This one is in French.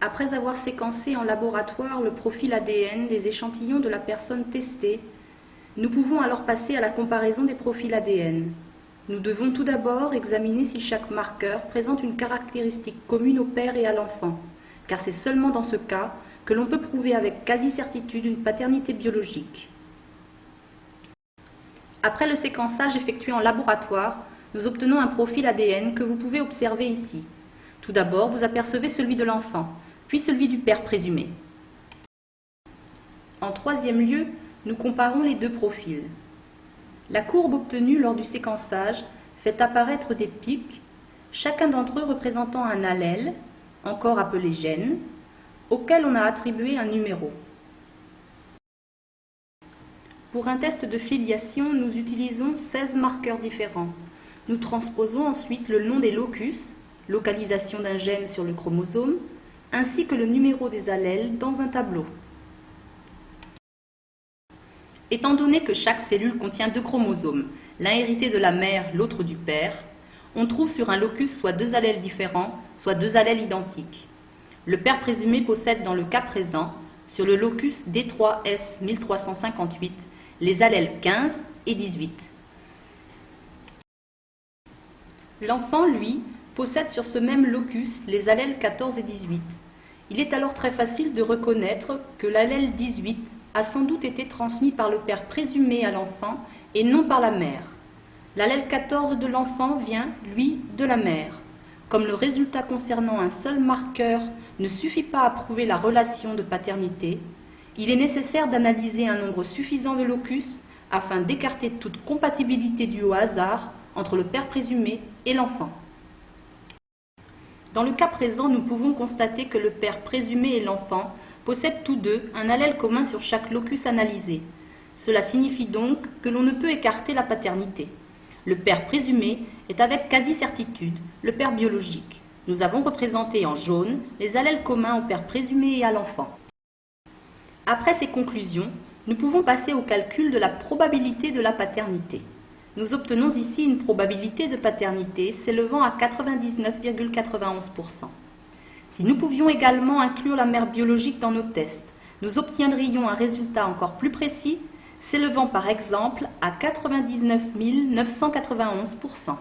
Après avoir séquencé en laboratoire le profil ADN des échantillons de la personne testée, nous pouvons alors passer à la comparaison des profils ADN. Nous devons tout d'abord examiner si chaque marqueur présente une caractéristique commune au père et à l'enfant, car c'est seulement dans ce cas que l'on peut prouver avec quasi-certitude une paternité biologique. Après le séquençage effectué en laboratoire, nous obtenons un profil ADN que vous pouvez observer ici. Tout d'abord, vous apercevez celui de l'enfant, puis celui du père présumé. En troisième lieu, nous comparons les deux profils. La courbe obtenue lors du séquençage fait apparaître des pics, chacun d'entre eux représentant un allèle, encore appelé gène, auquel on a attribué un numéro. Pour un test de filiation, nous utilisons 16 marqueurs différents. Nous transposons ensuite le nom des locus, localisation d'un gène sur le chromosome, ainsi que le numéro des allèles dans un tableau. Étant donné que chaque cellule contient 2 chromosomes, l'un hérité de la mère, l'autre du père, on trouve sur un locus soit 2 allèles différents, soit 2 allèles identiques. Le père présumé possède dans le cas présent, sur le locus D3S 1358, les allèles 15 et 18. L'enfant, lui, possède sur ce même locus les allèles 14 et 18. Il est alors très facile de reconnaître que l'allèle 18 a sans doute été transmis par le père présumé à l'enfant et non par la mère. L'allèle 14 de l'enfant vient, lui, de la mère. Comme le résultat concernant un seul marqueur ne suffit pas à prouver la relation de paternité, il est nécessaire d'analyser un nombre suffisant de locus afin d'écarter toute compatibilité due au hasard entre le père présumé et l'enfant. Dans le cas présent, nous pouvons constater que le père présumé et l'enfant possèdent tous deux un allèle commun sur chaque locus analysé. Cela signifie donc que l'on ne peut écarter la paternité. Le père présumé est avec quasi-certitude le père biologique. Nous avons représenté en jaune les allèles communs au père présumé et à l'enfant. Après ces conclusions, nous pouvons passer au calcul de la probabilité de la paternité. Nous obtenons ici une probabilité de paternité s'élevant à 99,91%. Si nous pouvions également inclure la mère biologique dans nos tests, nous obtiendrions un résultat encore plus précis, s'élevant par exemple à 99 991%.